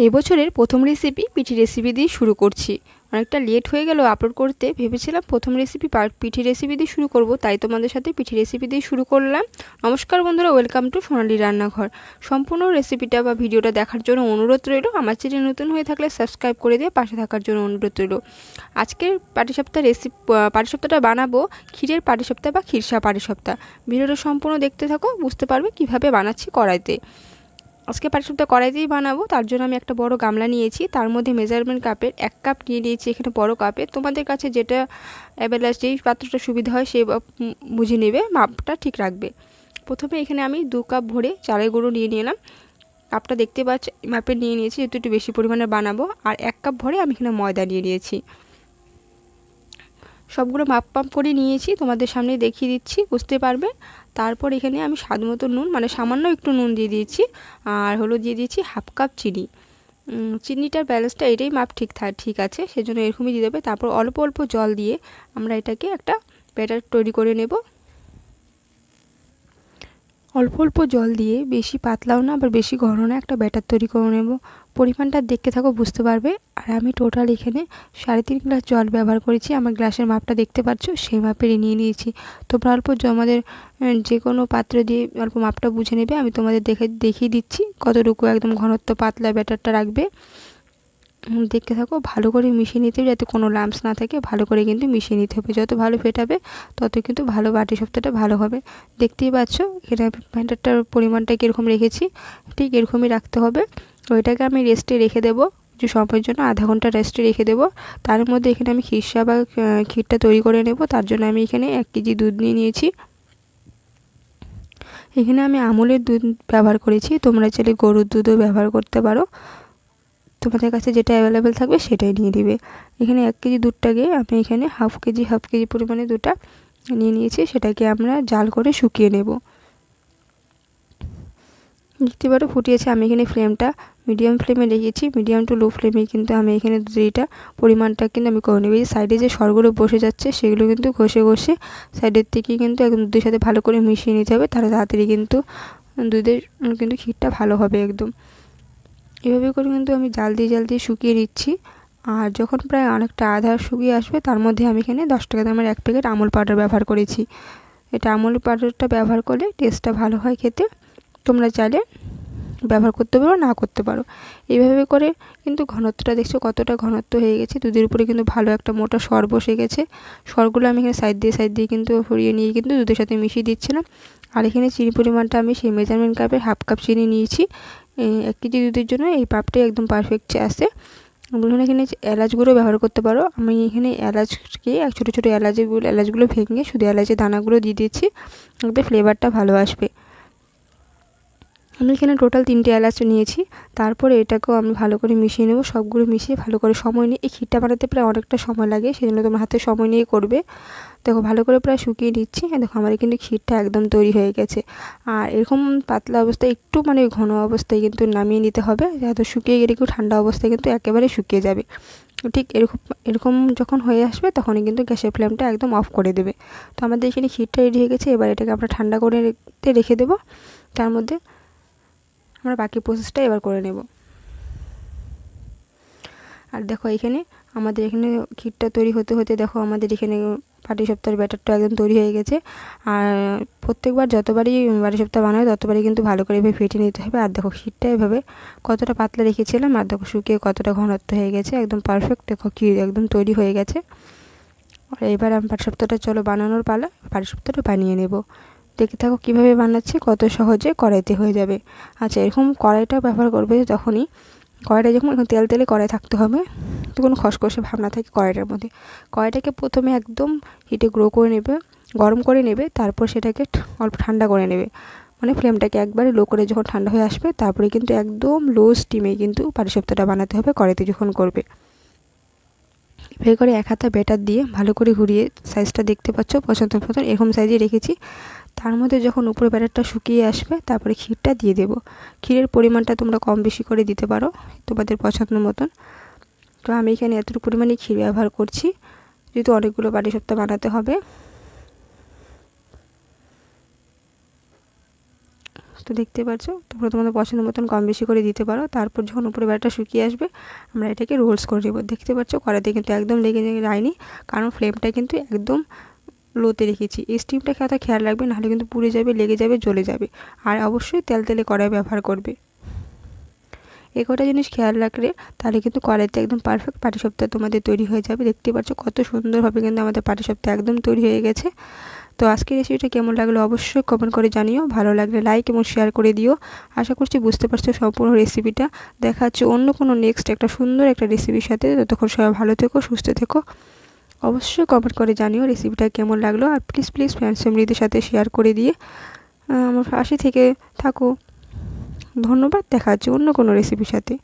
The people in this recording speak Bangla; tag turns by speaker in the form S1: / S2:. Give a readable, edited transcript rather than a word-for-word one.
S1: এই বছরের প্রথম রেসিপি পিঠি রেসিপি দিয়ে শুরু করছি। অনেকটা লেট হয়ে গেল আপলোড করতে। ভেবেছিলাম প্রথম রেসিপি পিঠি রেসিপি দিয়ে শুরু করব, তাই তোমাদের সাথে পিঠি রেসিপি দিয়ে শুরু করলাম। নমস্কার বন্ধুরা, ওয়েলকাম টু সোনালি রান্নাঘর। সম্পূর্ণ রেসিপিটা বা ভিডিওটা দেখার জন্য অনুরোধ রইল। আমার চ্যানেল নতুন হয়ে থাকলে সাবস্ক্রাইব করে দিয়ে পাশে থাকার জন্য অনুরোধ রইল। আজকের পাটিসাপটাটা বানাবো ক্ষীরের পাটিসাপটা বা ক্ষীরসা পাটিসাপটা। ভিডিওটা সম্পূর্ণ দেখতে থাকো, বুঝতে পারবে কিভাবে বানাচ্ছি কড়াইতে। আজকে পাটিসাপটা কড়াইতেই বানাবো, তার জন্য আমি একটা বড় গামলা নিয়েছি। তার মধ্যে মেজারমেন্ট কাপের 1 কাপ নিয়ে নিয়েছি এখানে বড় কাপে। তোমাদের কাছে যেটা অ্যাভেলেবল, যেই পাত্রটা সুবিধা হয় সেই বুঝে নেবে, মাপটা ঠিক রাখবে। প্রথমে এখানে আমি 2 কাপ ভরে চালের গুঁড়ো নিয়ে নিলাম। কাপটা দেখতে পাচ্ছি মাপে নিয়ে নিয়েছি, যেহেতু একটু বেশি পরিমাণে বানাবো। আর 1 কাপ ভরে আমি এখানে ময়দা নিয়ে নিয়েছি। সবগুলো মাপ করে নিয়েছি, তোমাদের সামনে দেখিয়ে দিচ্ছি, বুঝতে পারবে। তারপর এখানে আমি স্বাদ মতো নুন, মানে সামান্য একটু নুন দিয়ে দিয়েছি। আর হলো দিয়ে দিয়েছি 1/2 কাপ চিনি। চিনিটার ব্যালেন্সটা এটাই মাপ ঠিক আছে, সেজন্য এরকমই দিয়ে দেবে। তারপর অল্প অল্প জল দিয়ে আমরা এটাকে একটা ব্যাটার তৈরি করে নেব। অল্প অল্প জল দিয়ে, বেশি পাতলাও না আবার বেশি ঘন না, একটা ব্যাটার তৈরি করে নেব। পরিমাণটা দেখতে থাকো, বুঝতে পারবে। আর আমি টোটাল এখানে 3.5 গ্লাস জল ব্যবহার করেছি। আমার গ্লাসের মাপটা দেখতে পাচ্ছ, সেই মাপেরই নিয়ে নিয়েছি। তোমরা অল্প আমাদের যে কোনো পাত্র দিয়ে অল্প মাপটা বুঝে নেবে। আমি তোমাদের দেখিয়ে দিচ্ছি কতটুকু একদম ঘনত্ব পাতলা ব্যাটারটা রাখবে। দেখতে থাকো, ভালো করে মিশিয়ে নিতে হবে, যাতে কোনো লাম্পস না থাকে। ভালো করে কিন্তু মিশিয়ে নিতে হবে, যত ভালো ফেটাবে তত কিন্তু ভালো পাটিসাপটাটা ভালো হবে। দেখতেই পাচ্ছ এখানে ব্যাটারটার পরিমাণটা কীরকম রেখেছি, ঠিক এরকমই রাখতে হবে। ওইটাকে আমি রেস্টে রেখে দেবো কিছু সময়ের জন্য, আধা ঘন্টা রেস্টে রেখে দেবো। তার মধ্যে এখানে আমি ক্ষীরসা বা ক্ষীরটা তৈরি করে নেব। তার জন্য আমি এখানে 1 কেজি দুধ নিয়ে নিয়েছি। এখানে আমি আমুলের দুধ ব্যবহার করেছি, তোমরা চাইলে গরুর দুধও ব্যবহার করতে পারো। তোমাদের কাছে যেটা অ্যাভেলেবেল থাকবে সেটাই নিয়ে দিবে। এখানে 1 কেজি দুধটাকে আমি এখানে হাফ কেজি পরিমাণে দুধটা নিয়ে নিয়েছি। সেটাকে আমরা জাল করে শুকিয়ে নেব। দেখতে পারো ফুটিয়েছে। আমি এখানে ফ্লেমটা মিডিয়াম ফ্লেমে রেখেছি। মিডিয়াম টু লো ফ্লেমে কিন্তু আমি এখানে দুধটা পরিমাণটা কিন্তু আমি করে নেব। এই সাইডে যে সরগুলো বসে যাচ্ছে সেগুলো কিন্তু ঘষে সাইডের থেকে কিন্তু একদম দুধের সাথে ভালো করে মিশিয়ে নিতে হবে, তাহলে তাড়াতাড়ি কিন্তু দুধের কিন্তু ক্ষীরটা ভালো হবে একদম। এভাবে করে কিন্তু আমি জাল দিয়ে শুকিয়ে নিচ্ছি। আর যখন প্রায় অনেকটা আধা শুকিয়ে আসবে, তার মধ্যে আমি এখানে 10 টাকা দামের 1 প্যাকেট আমুল পাউডার ব্যবহার করেছি। এটা আমুল পাউডারটা ব্যবহার করলে টেস্টটা ভালো হয় খেতে। তোমরা চাইলে ব্যবহার করতে পারো, না করতে পারো। এইভাবে করে কিন্তু ঘনত্বটা দেখছো কতটা ঘনত্ব হয়ে গেছে। দুধের উপরে কিন্তু ভালো একটা মোটা সর বসে গেছে। সরগুলো আমি এখানে সাইড দিয়ে কিন্তু সরিয়ে নিয়ে কিন্তু দুধের সাথে মিশিয়ে দিচ্ছিলাম। আর এখানে চিনি পরিমাণটা আমি সেই মেজারমেন্ট কাপে 1/2 কাপ চিনি নিয়েছি। 1 কেজি দুধের জন্য এই পাপটাই একদম পারফেক্ট আসে। তোমরা এখানে এলাচ গুঁড়ো ব্যবহার করতে পারো। আমি এখানে এলাচকে ছোটো ছোটো এলাচগুলো ভেঙে শুধু এলাচের দানাগুলো দিয়ে দিচ্ছি, যাতে ফ্লেভারটা ভালো আসবে। আমি এখানে টোটাল 3টে এলাচ নিয়েছি। তারপরে এটাকেও আমি ভালো করে মিশিয়ে নেব। সবগুলো মিশিয়ে ভালো করে সময় নিয়ে, এই ক্ষীরটা বানাতে প্রায় অনেকটা সময় লাগে, সেজন্য তোমার হাতে সময় নিয়ে করবে। দেখো ভালো করে প্রায় শুকিয়ে নিচ্ছি। দেখো আমার কিন্তু ক্ষীরটা একদম তৈরি হয়ে গেছে। আর এরকম পাতলা অবস্থায়, একটু মানে ঘন অবস্থায় কিন্তু নামিয়ে নিতে হবে। যাতে শুকিয়ে গেলে একটু ঠান্ডা অবস্থায় কিন্তু একেবারে শুকিয়ে যাবে। ঠিক এরকম যখন হয়ে আসবে, তখনই কিন্তু গ্যাসের ফ্লেমটা একদম অফ করে দেবে। তো আমাদের এখানে ক্ষীরটা রেডি হয়ে গেছে। এবার এটাকে আমরা ঠান্ডা করে রেখে দেবো। তার মধ্যে আমরা বাকি প্রসেসটা এবার করে নেব। আর দেখো এখানে আমাদের এখানে ক্ষীরটা তৈরি হতে দেখো আমাদের এখানে পাটিসাপটার ব্যাটারটা একদম তৈরি হয়ে গেছে। আর প্রত্যেকবার যতবারই পাটিসাপটা বানাবে ততবারই কিন্তু ভালো করে এভাবে ফেটে নিতে হবে। আর দেখো ক্ষীরটা এভাবে কতটা পাতলা রেখেছিলাম, আর দেখো শুকিয়ে কতটা ঘনত্ব হয়ে গেছে, একদম পারফেক্ট। দেখো ক্ষীর একদম তৈরি হয়ে গেছে। আর এবার আমি পাটিসাপটাটা চলো বানানোর পালা। পাটিসাপটাটা বানিয়ে নেব। দেখে থাকো কীভাবে বানাচ্ছি, কত সহজে কড়াইতে হয়ে যাবে। আচ্ছা, এরকম কড়াইটা ব্যবহার করবে যখনই, কড়াইটা যখন এখন তেলে কড়াই থাকতে হবে, তো কোনো খসখসে ভাব না থাকে কড়াইটার মধ্যে। কড়াইটাকে প্রথমে একদম হিটে গরম করে নেবে। তারপর সেটাকে অল্প ঠান্ডা করে নেবে, মানে ফ্লেমটাকে একবারে লো করে যখন ঠান্ডা হয়ে আসবে, তারপরে কিন্তু একদম লো স্টিমে কিন্তু পাটিসাপটাটা বানাতে হবে কড়াইতে যখন করবে। এভাবে করে 1 হাতা ব্যাটার দিয়ে ভালো করে ঘুরিয়ে, সাইজটা দেখতে পাচ্ছ পছন্দ মতন এরকম সাইজে রেখেছি। তার মধ্যে যখন উপরে ব্যাটারটা শুকিয়ে আসবে, তারপরে ক্ষীরটা দিয়ে দেবো। ক্ষীরের পরিমাণটা তোমরা কম বেশি করে দিতে পারো তোমাদের পছন্দ মতন। তো আমি এখানে এতটুকু পরিমাণে ক্ষীর ব্যবহার করছি, যেহেতু অনেকগুলো পাটিসাপটা বানাতে হবে। তো দেখতে পাচ্ছ, তোমরা তোমাদের পছন্দ মতন কম বেশি করে দিতে পারো। তারপর যখন উপরে ব্যাটারটা শুকিয়ে আসবে আমরা এটাকে রোলস করে দেবো। দেখতে পাচ্ছ কড়াইতে কিন্তু একদম লেগে যায়নি, কারণ ফ্লেমটা কিন্তু একদম লোতে রেখেছি। এই স্টিমটা কথা খেয়াল রাখবে, নাহলে কিন্তু পুড়ে যাবে, লেগে যাবে, জ্বলে যাবে। আর অবশ্যই তেলে কড়াই ব্যবহার করবে। এই কটা জিনিস খেয়াল রাখলে তাহলে কিন্তু কড়াইতে একদম পারফেক্ট পাটিসাপটা তোমাদের তৈরি হয়ে যাবে। দেখতে পাচ্ছ কত সুন্দরভাবে কিন্তু আমাদের পাটিসাপটা একদম তৈরি হয়ে গেছে। তো আজকের রেসিপিটা কেমন লাগলো অবশ্যই কমেন্ট করে জানিও। ভালো লাগলে লাইক এবং শেয়ার করে দিও। আশা করছি বুঝতে পারছো সম্পূর্ণ রেসিপিটা। দেখা হচ্ছে অন্য কোনো নেক্সট একটা সুন্দর একটা রেসিপির সাথে। ততক্ষণ সবাই ভালো থেকো, সুস্থ থেকো। অবশ্যই কমেন্ট করে জানিও রেসিপিটা কেমন লাগলো। আর প্লিজ ফ্রেন্ডস ফ্যামিলিদের সাথে শেয়ার করে দিয়ে আমার পাশে থেকে থাকো। ধন্যবাদ। দেখা হচ্ছে অন্য কোনো রেসিপির সাথে।